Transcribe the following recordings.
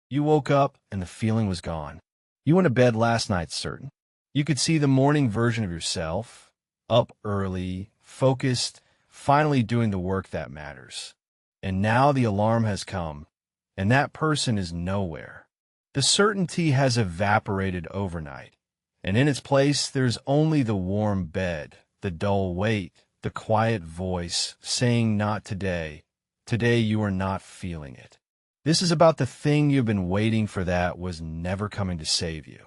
You woke up and the feeling was gone. You went to bed last night certain. You could see the morning version of yourself, up early, focused, finally doing the work that matters. And now the alarm has come, and that person is nowhere. The certainty has evaporated overnight, and in its place there's only the warm bed, the dull weight, the quiet voice saying not today. Today you are not feeling it. This is about the thing you've been waiting for that was never coming to save you.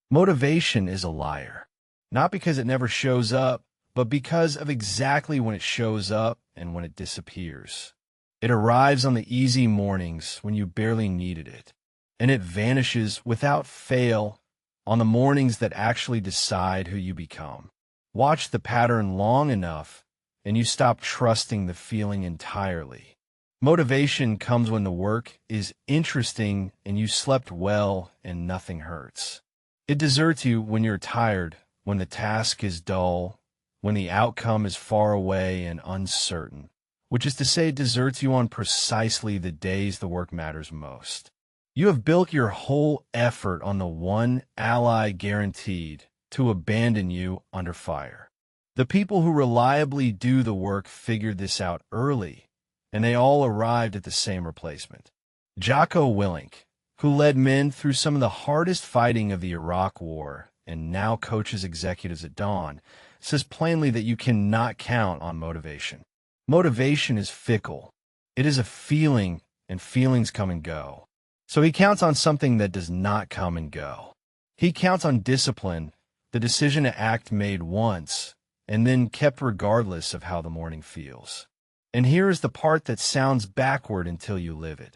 Motivation is a liar. Not because it never shows up, but because of exactly when it shows up and when it disappears. It arrives on the easy mornings when you barely needed it, and it vanishes without fail on the mornings that actually decide who you become. Watch the pattern long enough, and you stop trusting the feeling entirely. Motivation comes when the work is interesting and you slept well and nothing hurts. It deserts you when you're tired, when the task is dull, when the outcome is far away and uncertain, which is to say it deserts you on precisely the days the work matters most. You have built your whole effort on the one ally guaranteed to abandon you under fire. The people who reliably do the work figured this out early, and they all arrived at the same replacement. Jocko Willink, who led men through some of the hardest fighting of the Iraq War and now coaches executives at Dawn, says plainly that you cannot count on motivation. Motivation is fickle. It is a feeling, and feelings come and go. So he counts on something that does not come and go. He counts on discipline, the decision to act made once, and then kept regardless of how the morning feels. And here is the part that sounds backward until you live it.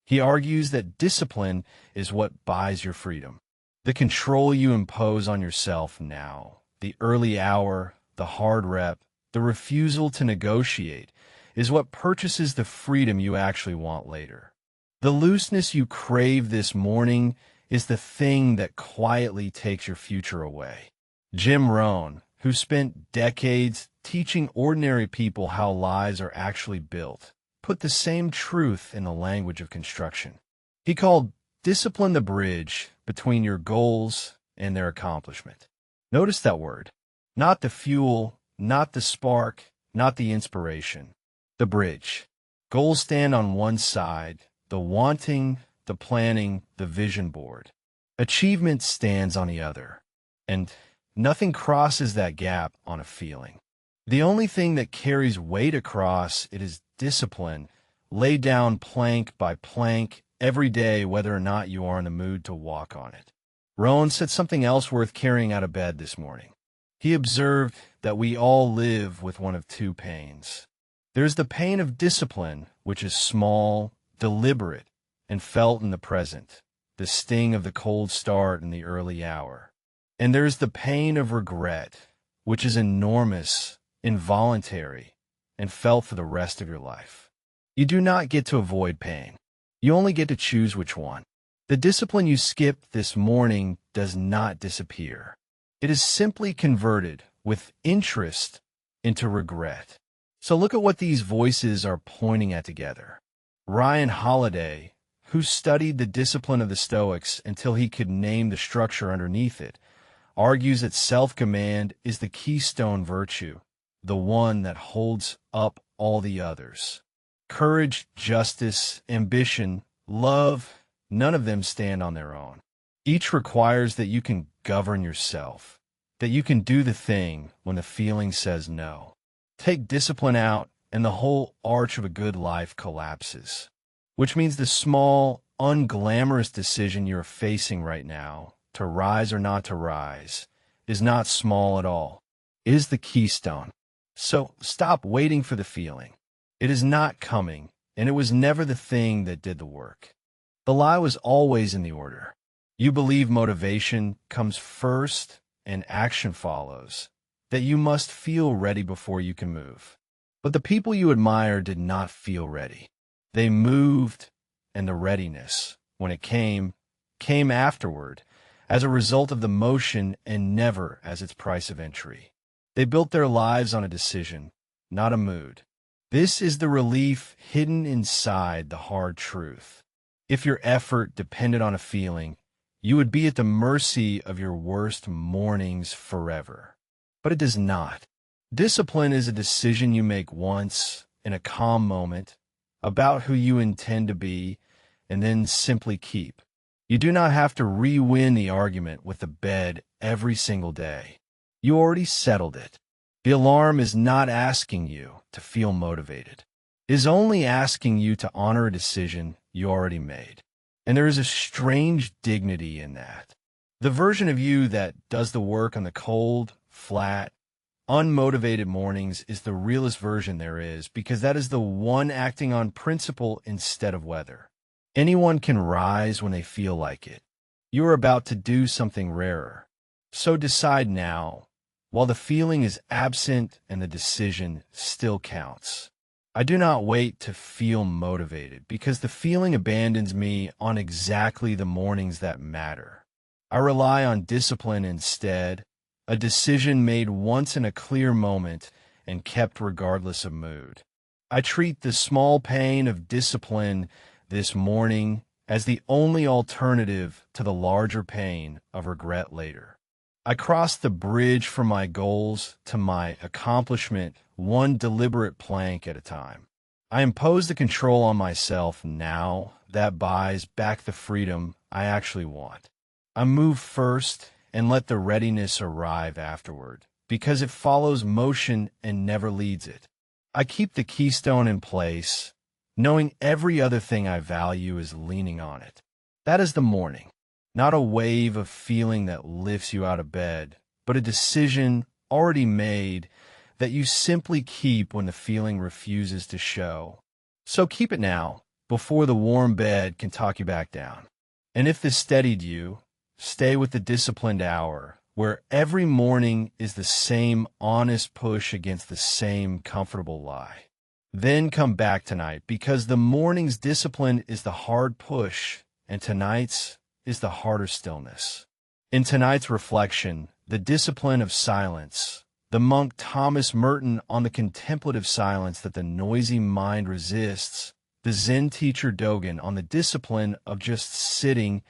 He argues that discipline is what buys your freedom. The control you impose on yourself now, the early hour, the hard rep, the refusal to negotiate, is what purchases the freedom you actually want later. The looseness you crave this morning is the thing that quietly takes your future away. Jim Rohn, who spent decades teaching ordinary people how lives are actually built, put the same truth in the language of construction. He called discipline the bridge between your goals and their accomplishment. Notice that word. Not the fuel, not the spark, not the inspiration. The bridge. Goals stand on one side, the wanting, the planning, the vision board. Achievement stands on the other. And nothing crosses that gap on a feeling. The only thing that carries weight across it is discipline, laid down plank by plank every day, whether or not you are in the mood to walk on it. Rohn said something else worth carrying out of bed this morning. He observed that we all live with one of two pains. There's the pain of discipline, which is small, deliberate, and felt in the present, the sting of the cold start in the early hour. And there's the pain of regret, which is enormous, involuntary, and felt for the rest of your life. You do not get to avoid pain. You only get to choose which one. The discipline you skipped this morning does not disappear. It is simply converted with interest into regret. So look at what these voices are pointing at together. Ryan Holiday, who studied the discipline of the Stoics until he could name the structure underneath it, argues that self-command is the keystone virtue, the one that holds up all the others. Courage, justice, ambition, love, none of them stand on their own. Each requires that you can govern yourself, that you can do the thing when the feeling says no. Take discipline out, and the whole arch of a good life collapses, which means the small, unglamorous decision you're facing right now, to rise or not to rise, is not small at all. It is the keystone. So stop waiting for the feeling. It is not coming, and it was never the thing that did the work. The lie was always in the order. You believe motivation comes first and action follows, that you must feel ready before you can move. But the people you admire did not feel ready. They moved, and the readiness, when it came afterward, as a result of the motion and never as its price of entry. They built their lives on a decision, not a mood. This is the relief hidden inside the hard truth. If your effort depended on a feeling, you would be at the mercy of your worst mornings forever. But it does not. Discipline is a decision you make once, in a calm moment, about who you intend to be, and then simply keep. You do not have to re-win the argument with the bed every single day. You already settled it. The alarm is not asking you to feel motivated. It is only asking you to honor a decision you already made. And there is a strange dignity in that. The version of you that does the work on the cold, flat, unmotivated mornings is the realest version there is, because that is the one acting on principle instead of weather. Anyone can rise when they feel like it. You are about to do something rarer. So decide now, while the feeling is absent and the decision still counts. I do not wait to feel motivated, because the feeling abandons me on exactly the mornings that matter. I rely on discipline instead, a decision made once in a clear moment and kept regardless of mood. I treat the small pain of discipline this morning as the only alternative to the larger pain of regret later. I cross the bridge from my goals to my accomplishment one deliberate plank at a time. I impose the control on myself now that buys back the freedom I actually want. I move first and let the readiness arrive afterward, because it follows motion and never leads it. I keep the keystone in place, knowing every other thing I value is leaning on it. That is the morning, not a wave of feeling that lifts you out of bed, but a decision already made that you simply keep when the feeling refuses to show. So keep it now, before the warm bed can talk you back down. And if this steadied you, stay with the disciplined hour, where every morning is the same honest push against the same comfortable lie. Then come back tonight, because the morning's discipline is the hard push, and tonight's is the harder stillness. In tonight's reflection, the discipline of silence, the monk Thomas Merton on the contemplative silence that the noisy mind resists, the Zen teacher Dogen on the discipline of just sitting,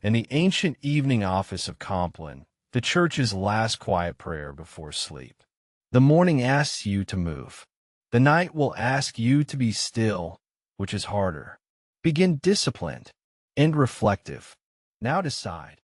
and the ancient evening office of Compline, the church's last quiet prayer before sleep. The morning asks you to move. The night will ask you to be still, which is harder. Begin disciplined. End reflective. Now decide.